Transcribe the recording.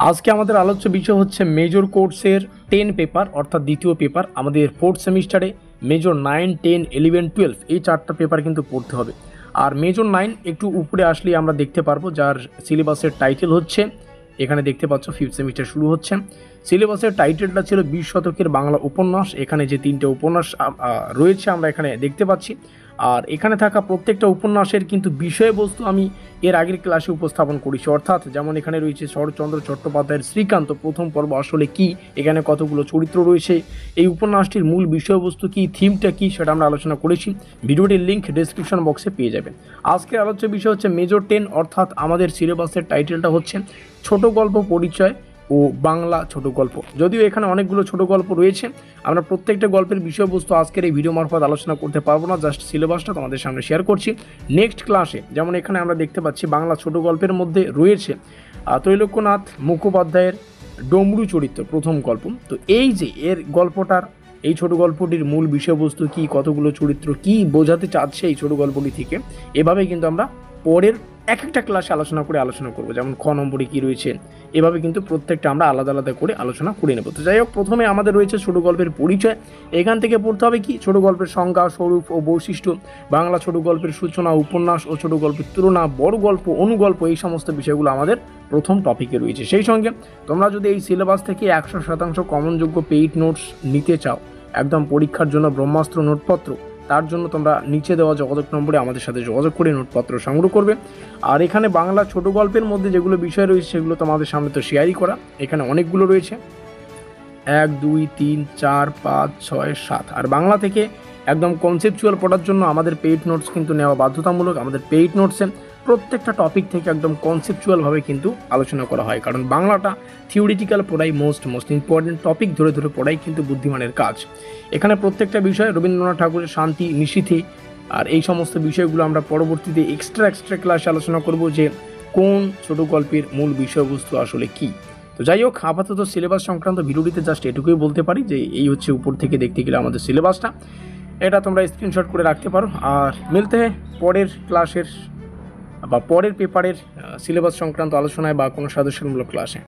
আজকে আমাদের আলোচ্য বিষয় হচ্ছে মেজর কোর্সের 10 পেপার অর্থাৎ দ্বিতীয় পেপার। আমাদের ফোর্থ সেমিস্টারে মেজর 9, 10, 11, 12 এই চারটা পেপার কিন্তু পড়তে হবে। আর মেজর 9 একটু উপরে আসলেই আমরা দেখতে পারবো, যার সিলেবাসের টাইটেল হচ্ছে, এখানে দেখতে পাচ্ছ ফিফথ সেমিস্টার শুরু হচ্ছে। সিলেবাসের টাইটেলটা ছিল 20 শতকের বাংলা উপন্যাস। এখানে যে 3টে উপন্যাস রয়েছে আমরা এখানে দেখতে পাচ্ছি। আর এখানে থাকা প্রত্যেকটা উপন্যাসের কিন্তু বিষয়বস্তু আমি এর আগের ক্লাসে উপস্থাপন করেছি, অর্থাৎ যেমন এখানে রয়েছে শরৎচন্দ্র চট্টোপাধ্যায়ের শ্রীকান্ত প্রথম পর্ব আসলে কি, এখানে কতগুলো চরিত্র রয়েছে, এই উপন্যাসটির মূল বিষয়বস্তু কি, থিমটা কি, সেটা আমরা আলোচনা করেছি। ভিডিওটির লিঙ্ক ডেসক্রিপশন বক্সে পেয়ে যাবেন। আজকের আলোচ্য বিষয় হচ্ছে মেজর 10, অর্থাৎ আমাদের সিলেবাসের টাইটেলটা হচ্ছে ছোট গল্প পরিচয় ও বাংলা ছোট গল্প। যদিও এখানে অনেকগুলো ছোট গল্প রয়েছে, আমরা প্রত্যেকটা গল্পের বিষয়বস্তু আজকের এই ভিডিও মারফত আলোচনা করতে পারবো না, জাস্ট সিলেবাসটা তোমাদের সামনে শেয়ার করছি। নেক্সট ক্লাসে যেমন এখানে আমরা দেখতে পাচ্ছি বাংলা ছোট গল্পের মধ্যে রয়েছে ত্রৈলোক্যনাথ মুখোপাধ্যায়ের ডমরু চরিত্র প্রথম গল্প। তো এই যে এর গল্পটার, এই ছোট গল্পটির মূল বিষয়বস্তু কি, কতগুলো চরিত্র কি বোঝাতে চাচ্ছে এই ছোট গল্পটি থেকে, এভাবেই কিন্তু আমরা পরের এক একটা ক্লাসে আলোচনা করব। যেমন খ নম্বরে কী রয়েছে, এভাবে কিন্তু প্রত্যেকটা আমরা আলাদা আলাদা করে আলোচনা করে নেব। তো যাই হোক, প্রথমে আমাদের রয়েছে ছোট গল্পের পরিচয়। এখান থেকে পড়তে হবে কি, ছোট গল্পের সংজ্ঞা, স্বরূপ ও বৈশিষ্ট্য, বাংলা ছোট গল্পের সূচনা, উপন্যাস ও ছোট গল্পের তুলনা, বড় গল্প, অনুগল্প, এই সমস্ত বিষয়গুলো আমাদের প্রথম টপিকে রয়েছে। সেই সঙ্গে তোমরা যদি এই সিলেবাস থেকে 100% কমনযোগ্য পেইড নোটস নিতে চাও, একদম পরীক্ষার জন্য ব্রহ্মাস্ত্র নোটপত্র, তার জন্য তোমরা নিচে দেওয়া যোগাযোগ নম্বরে আমাদের সাথে যোগাযোগ করে নোটপত্র সংগ্রহ করবে। আর এখানে বাংলা ছোট গল্পের মধ্যে যেগুলো বিষয় রয়েছে সেগুলো তোমাদের সামনে তো শেয়ারই করা। এখানে অনেকগুলো রয়েছে, 1, 2, 3, 4, 5, 6, 7। আর বাংলা থেকে একদম কনসেপচুয়াল পড়ার জন্য আমাদের পেইড নোটস কিন্তু নেওয়া বাধ্যতামূলক। আমাদের পেইড নোটসে প্রত্যেকটা টপিক থেকে একদম কনসেপচুয়ালভাবে কিন্তু আলোচনা করা হয়, কারণ বাংলাটা থিওরিটিক্যাল পড়াই মোস্ট ইম্পর্টেন্ট, টপিক ধরে ধরে পড়াই কিন্তু বুদ্ধিমানের কাজ। এখানে প্রত্যেকটা বিষয় রবীন্দ্রনাথ ঠাকুরের শান্তি, নিশীথে, আর এই সমস্ত বিষয়গুলো আমরা পরবর্তীতে এক্সট্রা ক্লাসে আলোচনা করব, যে কোন ছোট গল্পের মূল বিষয়বস্তু আসলে কি। তো যাই হোক, আপাতত সিলেবাস সংক্রান্ত ভিডিওটিতে জাস্ট এটুকুই বলতে পারি যে এই হচ্ছে উপর থেকে দেখতে গেলে আমাদের সিলেবাসটা, এটা তোমরা স্ক্রিনশট করে রাখতে পারো। আর মিলতে হয় পরের ক্লাসের বা পরের পেপারের সিলেবাস সংক্রান্ত আলোচনায় বা কোনো সাজেশনমূলক ক্লাসে।